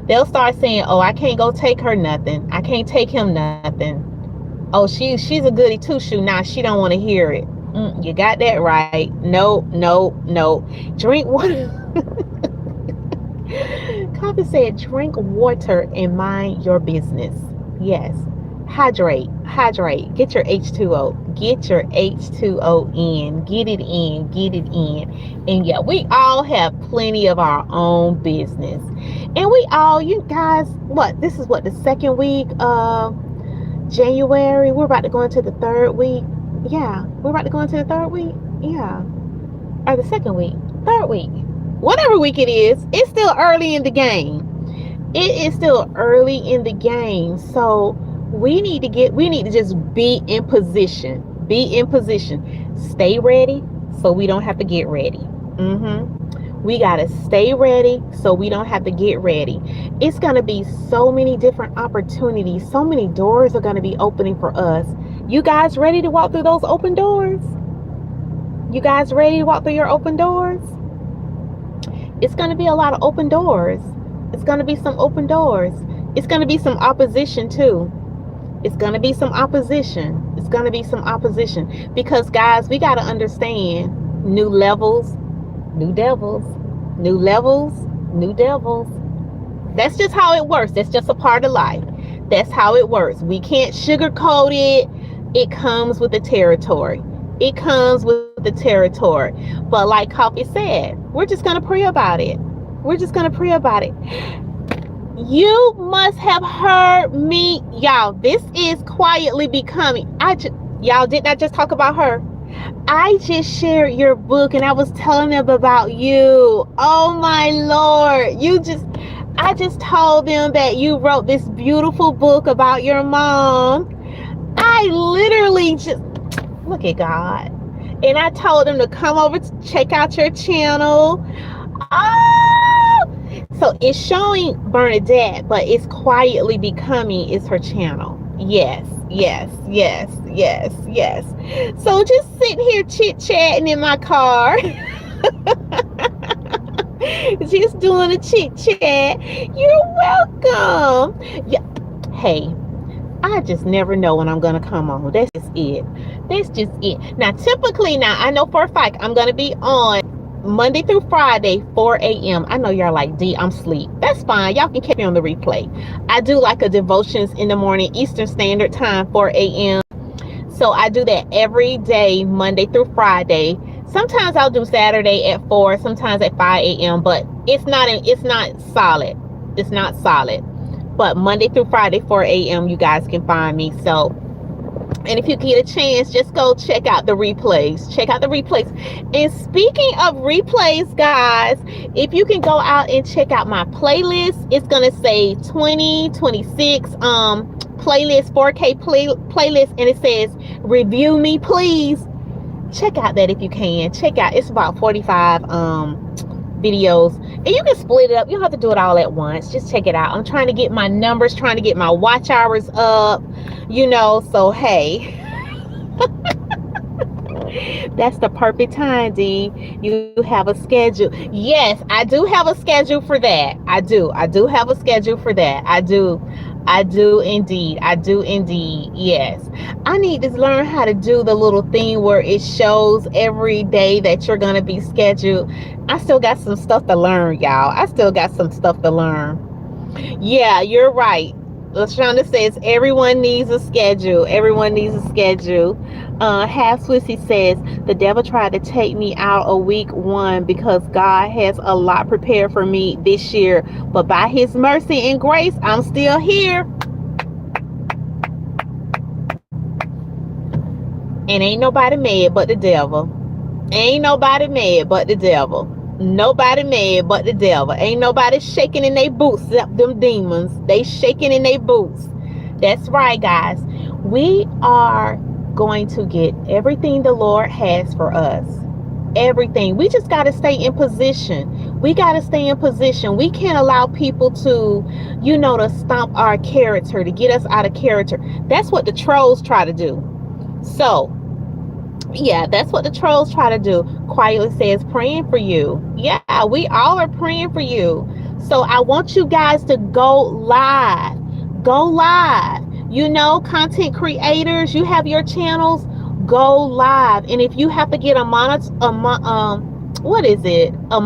They'll start saying, "Oh, I can't go take her nothing. I can't take him nothing. Oh, she's a goody two shoe. Nah, she don't want to hear it." You got that right. No, no, no. Drink water. Coffee said, "Drink water and mind your business." Yes. Hydrate, hydrate. Get your H2O. Get your H2O in. Get it in. Get it in. And yeah, we all have plenty of our own business. And we all, you guys, what? This is what, the second week of January? We're about to go into the third week. Yeah, we're about to go into the third week. Yeah. Or the second week. Third week. Whatever week it is, it's still early in the game. It is still early in the game. So we need to just be in position. Be in position. Stay ready so we don't have to get ready. We got to stay ready so we don't have to get ready. It's going to be so many different opportunities. So many doors are going to be opening for us. You guys ready to walk through those open doors? You guys ready to walk through your open doors? It's going to be a lot of open doors. It's going to be some open doors. It's going to be some opposition too. It's going to be some opposition. It's going to be some opposition. Because guys, we got to understand, new levels, new devils. New levels, new devils. That's just how it works. That's just a part of life. That's how it works. We can't sugarcoat it. It comes with the territory. It comes with the territory. But like Coffee said, we're just going to pray about it. We're just going to pray about it. You must have heard me. Y'all, this is quietly becoming. Y'all, didn't I just talk about her? I just shared your book and I was telling them about you. Oh my Lord. I just told them that you wrote this beautiful book about your mom. I literally just, look at God. And I told them to come over to check out your channel. Oh! So it's showing Bernadette, but it's quietly becoming is her channel. Yes, yes, yes, yes, yes. So just sitting here chit-chatting in my car. Just doing a chit-chat. You're welcome. Yeah. Hey, I just never know when I'm gonna come on. That's just it. That's just it. Now, typically, I know for a fact I'm gonna be on Monday through Friday, 4 a.m. I know y'all like, D, I'm asleep. That's fine. Y'all can catch me on the replay. I do like a devotions in the morning, Eastern Standard Time, 4 a.m. So I do that every day, Monday through Friday. Sometimes I'll do Saturday at 4, sometimes at 5 a.m. But it's not solid. It's not solid. But Monday through Friday, 4 a.m. you guys can find me. So, and if you get a chance, just go check out the replays. Check out the replays. And speaking of replays, guys, if you can go out and check out my playlist, it's going to say 2026 playlist, 4K playlist, and it says review me, please. Check out that if you can. Check out, it's about 45 videos, and you can split it up. You don't have to do it all at once. Just check it out. I'm trying to get my numbers, trying to get my watch hours up, so hey. That's the perfect time, D. You have a schedule. Yes, I do have a schedule for that. I do have a schedule for that. I do indeed. Yes. I need to learn how to do the little thing where it shows every day that you're going to be scheduled. I still got some stuff to learn, y'all. Yeah, you're right. LaShonda says everyone needs a schedule. Half Swissy says the devil tried to take me out of week 1 because God has a lot prepared for me this year, but by his mercy and grace, I'm still here. And ain't nobody mad but the devil. Nobody mad but the devil. Ain't nobody shaking in their boots except them demons. They shaking in their boots. That's right, guys. We are going to get everything the Lord has for us. Everything. We just got to stay in position. We got to stay in position. We can't allow people to, to stomp our character, to get us out of character. That's what the trolls try to do. So, yeah, that's what the trolls try to do. Quietly says, praying for you. Yeah, we all are praying for you. So I want you guys to go live. Go live. Content creators, you have your channels, go live. And if you have to get what is it? A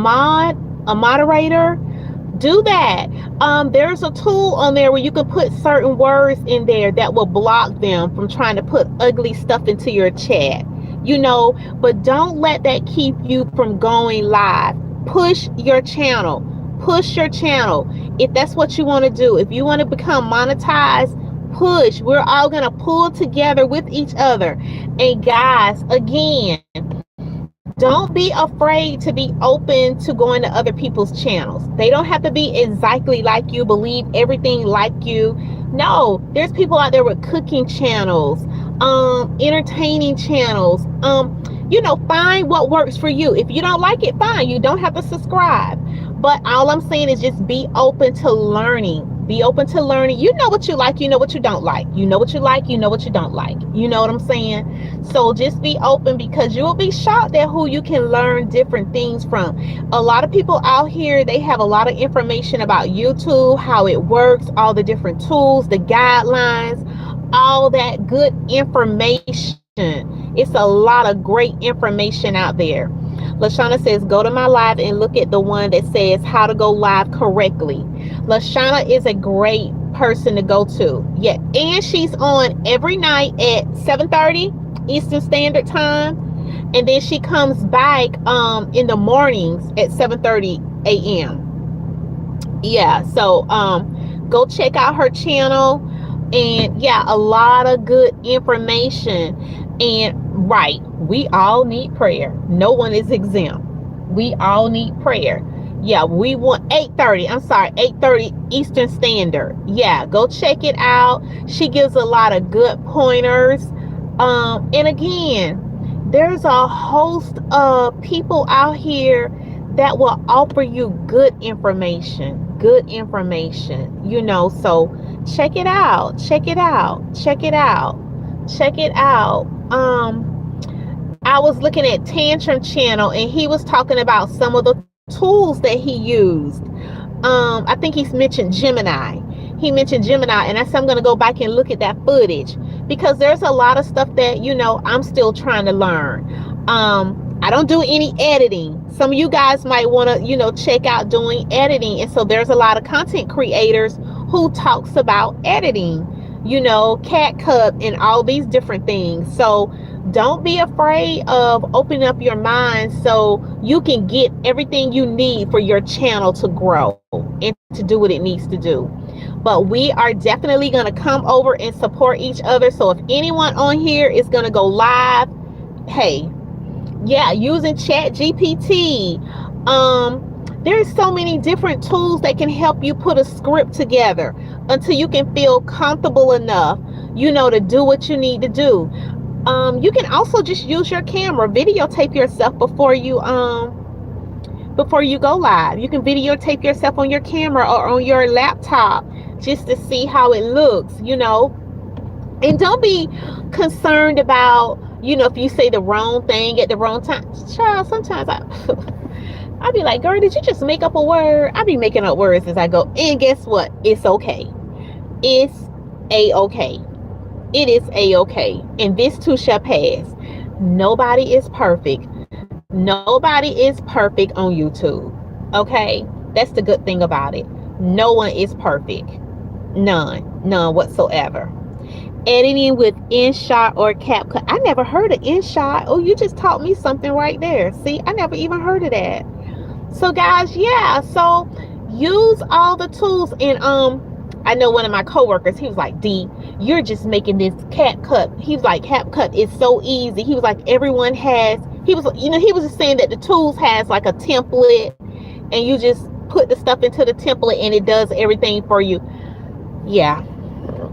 moderator, do that. There's a tool on there where you can put certain words in there that will block them from trying to put ugly stuff into your chat. But don't let that keep you from going live. Push your channel. Push your channel. If that's what you want to do, if you want to become monetized, push. We're all going to pull together with each other. And guys, again, don't be afraid to be open to going to other people's channels. They don't have to be exactly like you, believe everything like you. No, there's people out there with cooking channels, entertaining channels. Find what works for you. If you don't like it, fine. You don't have to subscribe. But all I'm saying is just be open to learning. Be open to learning. You know what you like, you know what you don't like. You know what you like, you know what you don't like. You know what I'm saying? So just be open, because you will be shocked at who you can learn different things from. A lot of people out here, they have a lot of information about YouTube, how it works, all the different tools, the guidelines, all that good information. It's a lot of great information out there. Lashana says, go to my live and look at the one that says how to go live correctly. Lashana is a great person to go to. Yeah, and she's on every night at 7:30 Eastern Standard Time. And then she comes back in the mornings at 7:30 a.m. Yeah, so go check out her channel. And yeah, a lot of good information. And right, we all need prayer. No one is exempt. We all need prayer. Yeah, we want 8:30 Eastern Standard. Yeah, go check it out. She gives a lot of good pointers. And again, there's a host of people out here that will offer you good information. So check it out. I was looking at Tantrum channel, and he was talking about some of the tools that he used. I think he's mentioned Gemini. And I said I'm going to go back and look at that footage, because there's a lot of stuff that I'm still trying to learn. I don't do any editing. Some of you guys might want to check out doing editing. And so there's a lot of content creators who talks about editing, CapCut and all these different things. So don't be afraid of opening up your mind so you can get everything you need for your channel to grow and to do what it needs to do. But we are definitely going to come over and support each other. So if anyone on here is going to go live, hey, yeah, using ChatGPT. There's so many different tools that can help you put a script together until you can feel comfortable enough, to do what you need to do. You can also just use your camera, videotape yourself before you go live. You can videotape yourself on your camera or on your laptop just to see how it looks, And don't be concerned about, if you say the wrong thing at the wrong time. Child, sometimes I'd be like, girl, did you just make up a word? I be making up words as I go. And guess what? It's okay. It's a-okay. It is a-okay. And this too shall pass. Nobody is perfect. Nobody is perfect on YouTube. Okay? That's the good thing about it. No one is perfect. None whatsoever. Editing with InShot or CapCut. I never heard of InShot. Oh, you just taught me something right there. See, I never even heard of that. So guys, yeah, so use all the tools. And I know one of my coworkers, he was like, D, you're just making this CapCut. He was like, CapCut is so easy. He was like, everyone has, he was just saying that the tools has like a template, and you just put the stuff into the template and it does everything for you. Yeah.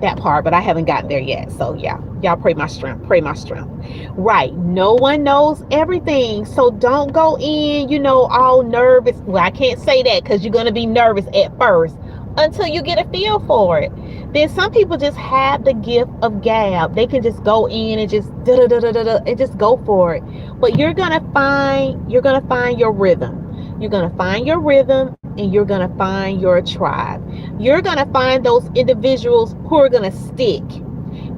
That part, but I haven't gotten there yet. So yeah, y'all pray my strength. Pray my strength. Right. No one knows everything. So don't go in, all nervous. Well, I can't say that because you're gonna be nervous at first until you get a feel for it. Then some people just have the gift of gab. They can just go in and just da da da da da and just go for it. But you're gonna find your rhythm. You're gonna find your rhythm and you're gonna find your tribe. You're gonna find those individuals who are gonna stick.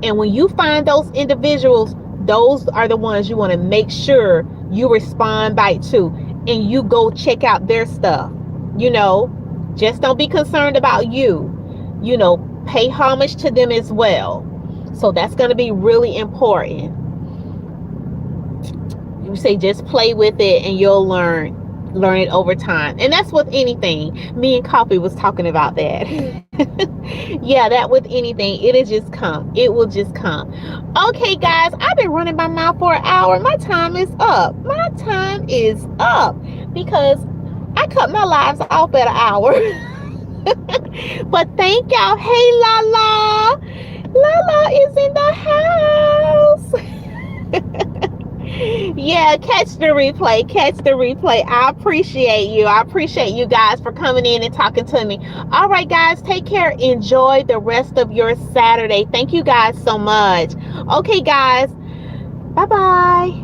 And when you find those individuals, those are the ones you want to make sure you respond back to and you go check out their stuff. You know, just don't be concerned about you. Pay homage to them as well. So that's going to be really important. You say just play with it and you'll learn it over time. And that's with anything. Me and Coffee was talking about that. Yeah, that with anything, it'll just come. It will just come. Okay, guys, I've been running my mouth for an hour. My time is up. My time is up because I cut my lives off at an hour. But thank y'all. Hey, Lala. Lala is in the house. Yeah, catch the replay. Catch the replay. I appreciate you. I appreciate you guys for coming in and talking to me. All right, guys, take care. Enjoy the rest of your Saturday. Thank you guys so much. Okay, guys. Bye-bye.